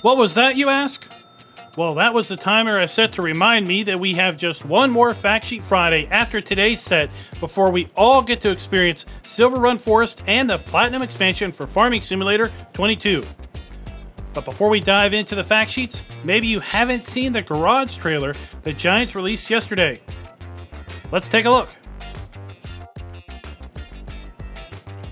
What was that, you ask? Well, that was the timer I set to remind me that we have just one more Fact Sheet Friday after today's set before we all get to experience Silver Run Forest and the Platinum expansion for Farming Simulator 22. But before we dive into the fact sheets, maybe you haven't seen the garage trailer that Giants released yesterday. Let's take a look.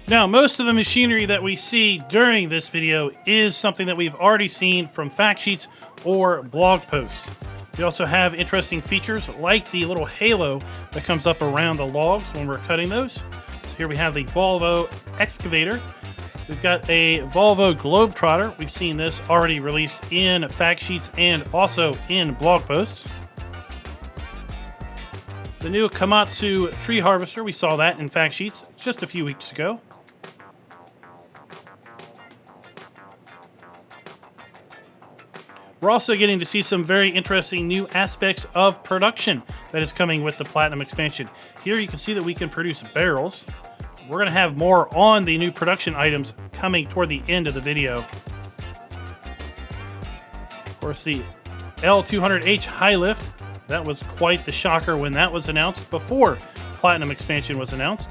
Now, most of the machinery that we see during this video is something that we've already seen from fact sheets or blog posts. We also have interesting features like the little halo that comes up around the logs when we're cutting those. So here we have the Volvo excavator. We've got a Volvo Globetrotter. We've seen this already released in fact sheets and also in blog posts. The new Komatsu tree harvester, we saw that in fact sheets just a few weeks ago. We're also getting to see some very interesting new aspects of production that is coming with the Platinum expansion. Here you can see that we can produce barrels. We're going to have more on the new production items coming toward the end of the video. Of course, the L200H high lift, that was quite the shocker when that was announced before Platinum expansion was announced.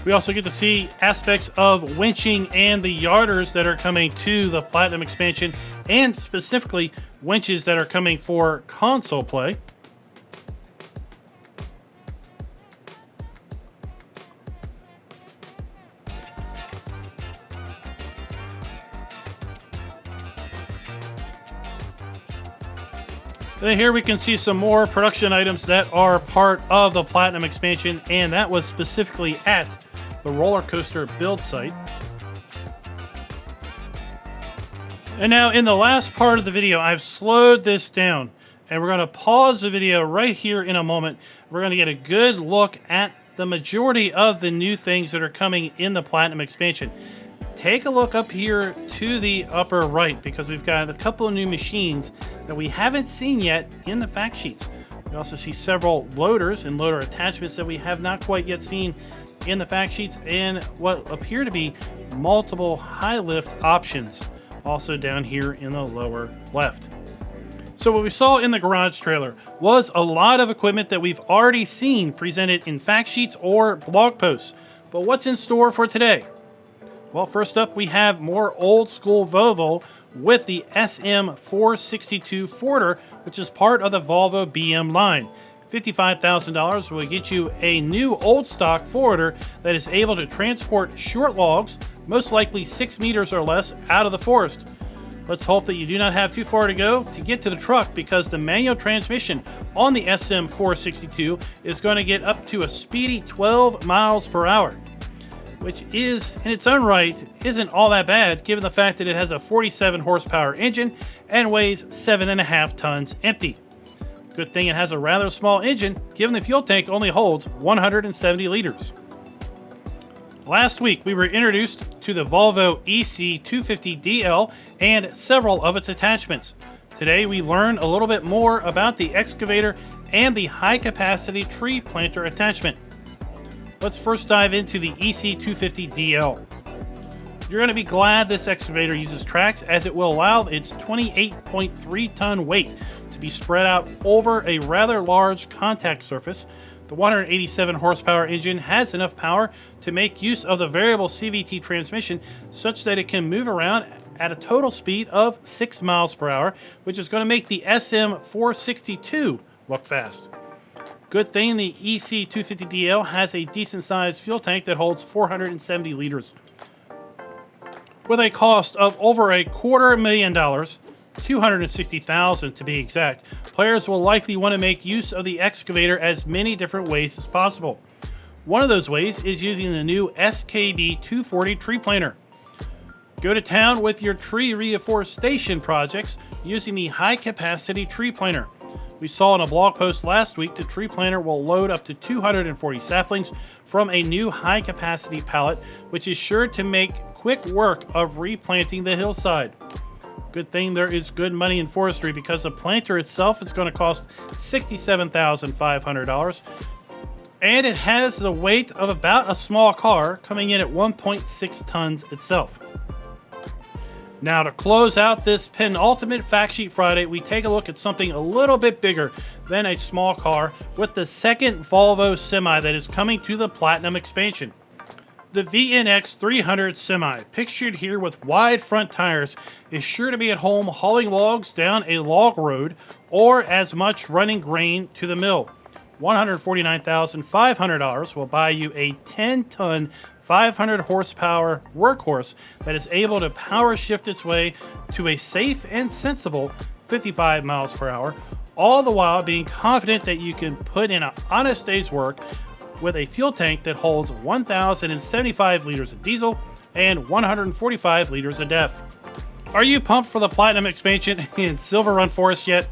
We also get to see aspects of winching and the yarders that are coming to the Platinum expansion, and specifically winches that are coming for console play. Then here we can see some more production items that are part of the Platinum expansion, and that was specifically at the roller coaster build site. And now in the last part of the video, I've slowed this down, and we're going to pause the video right here in a moment. We're going to get a good look at the majority of the new things that are coming in the Platinum expansion. Take a look up here to the upper right, because we've got a couple of new machines that we haven't seen yet in the fact sheets. We also see several loaders and loader attachments that we have not quite yet seen in the fact sheets, and what appear to be multiple high lift options also down here in the lower left. So what we saw in the garage trailer was a lot of equipment that we've already seen presented in fact sheets or blog posts. But what's in store for today? Well, first up, we have more old school Volvo with the SM462 Forder, which is part of the Volvo BM line. $55,000 will get you a new old stock Forder that is able to transport short logs, most likely 6 meters or less, out of the forest. Let's hope that you do not have too far to go to get to the truck, because the manual transmission on the SM462 is going to get up to a speedy 12 miles per hour. Which is, in its own right, isn't all that bad given the fact that it has a 47 horsepower engine and weighs 7.5 tons empty. Good thing it has a rather small engine, given the fuel tank only holds 170 liters. Last week, we were introduced to the Volvo EC250DL and several of its attachments. Today, we learn a little bit more about the excavator and the high-capacity tree planter attachment. Let's first dive into the EC250DL. You're going to be glad this excavator uses tracks, as it will allow its 28.3 ton weight to be spread out over a rather large contact surface. The 187 horsepower engine has enough power to make use of the variable CVT transmission such that it can move around at a total speed of 6 miles per hour, which is going to make the SM462 look fast. Good thing the EC250DL has a decent sized fuel tank that holds 470 liters. With a cost of over $250,000, $260,000 to be exact, players will likely want to make use of the excavator as many different ways as possible. One of those ways is using the new SKB 240 tree planter. Go to town with your tree reforestation projects using the high capacity tree planter. We saw in a blog post last week the tree planter will load up to 240 saplings from a new high capacity pallet, which is sure to make quick work of replanting the hillside. Good thing there is good money in forestry, because the planter itself is going to cost $67,500, and it has the weight of about a small car, coming in at 1.6 tons itself. Now, to close out this penultimate Fact Sheet Friday, we take a look at something a little bit bigger than a small car with the second Volvo Semi that is coming to the Platinum expansion. The VNX 300 Semi, pictured here with wide front tires, is sure to be at home hauling logs down a log road or as much running grain to the mill. $149,500 will buy you a 10-ton, 500 horsepower workhorse that is able to power shift its way to a safe and sensible 55 miles per hour, all the while being confident that you can put in an honest day's work with a fuel tank that holds 1,075 liters of diesel and 145 liters of DEF. Are you pumped for the Platinum expansion in Silver Run Forest yet?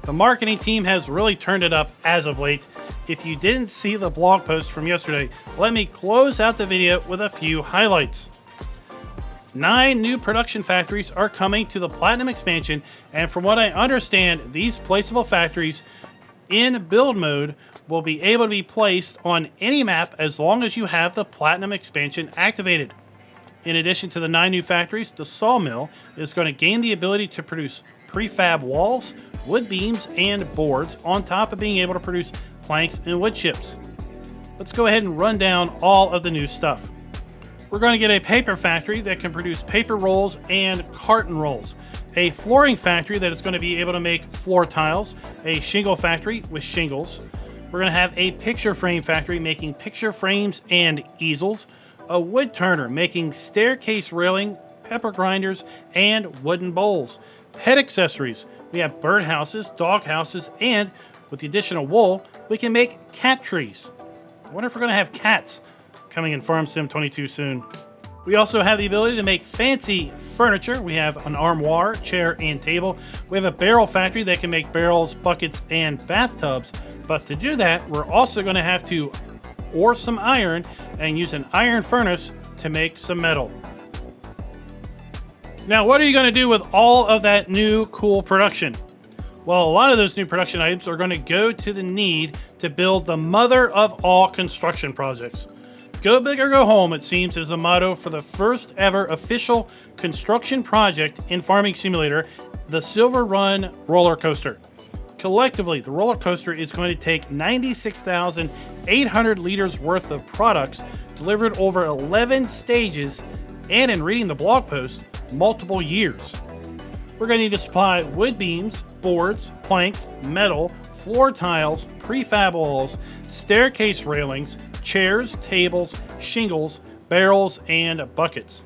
The marketing team has really turned it up as of late. If you didn't see the blog post from yesterday, let me close out the video with a few highlights. 9 new production factories are coming to the Platinum expansion, and from what I understand, these placeable factories in build mode will be able to be placed on any map as long as you have the Platinum expansion activated. In addition to the 9 new factories, the sawmill is going to gain the ability to produce prefab walls, wood beams, and boards, on top of being able to produce planks and wood chips. Let's go ahead and run down all of the new stuff. We're going to get a paper factory that can produce paper rolls and carton rolls, a flooring factory that is going to be able to make floor tiles, a shingle factory with shingles. We're going to have a picture frame factory making picture frames and easels, a wood turner making staircase railing, pepper grinders, and wooden bowls. Pet accessories. We have bird houses, dog houses, and with the additional wool, we can make cat trees. I wonder if we're going to have cats coming in Farm Sim 22 soon. We also have the ability to make fancy furniture. We have an armoire, chair, and table. We have a barrel factory that can make barrels, buckets, and bathtubs. But to do that, we're also going to have to ore some iron and use an iron furnace to make some metal. Now, what are you going to do with all of that new cool production? Well, a lot of those new production items are going to go to the need to build the mother of all construction projects. Go big or go home, it seems, is the motto for the first ever official construction project in Farming Simulator, the Silver Run roller coaster. Collectively, the roller coaster is going to take 96,800 liters worth of products delivered over 11 stages, and in reading the blog post, multiple years. We're going to need to supply wood beams, boards, planks, metal, floor tiles, prefab walls, staircase railings, chairs, tables, shingles, barrels, and buckets.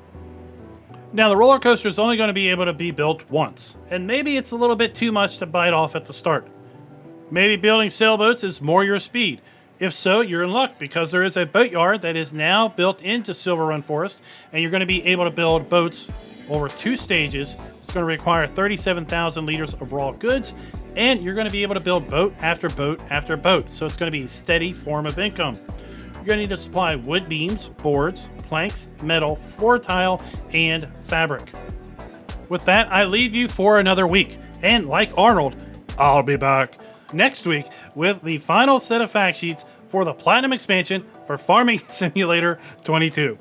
Now, the roller coaster is only going to be able to be built once, and maybe it's a little bit too much to bite off at the start. Maybe building sailboats is more your speed. If so, you're in luck, because there is a boatyard that is now built into Silver Run Forest, and you're going to be able to build boats over 2 stages. It's going to require 37,000 liters of raw goods, and you're going to be able to build boat after boat after boat. So it's going to be a steady form of income. You're going to need to supply wood beams, boards, planks, metal, floor tile, and fabric. With that, I leave you for another week. And like Arnold, I'll be back next week with the final set of fact sheets for the Platinum expansion for Farming Simulator 22.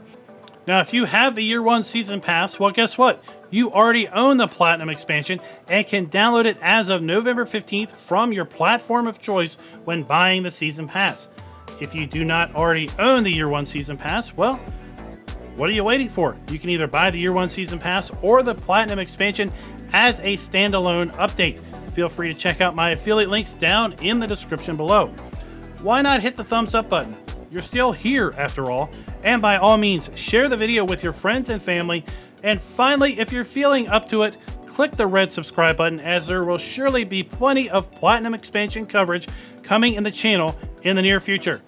Now, if you have the Year 1 Season Pass, well, guess what? You already own the Platinum expansion and can download it as of November 15th from your platform of choice when buying the Season Pass. If you do not already own the Year 1 Season Pass, well, what are you waiting for? You can either buy the Year 1 Season Pass or the Platinum expansion as a standalone update. Feel free to check out my affiliate links down in the description below. Why not hit the thumbs up button? You're still here after all. And by all means, share the video with your friends and family. And finally, if you're feeling up to it, click the red subscribe button, as there will surely be plenty of Platinum expansion coverage coming in the channel in the near future.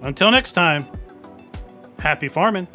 Until next time, happy farming.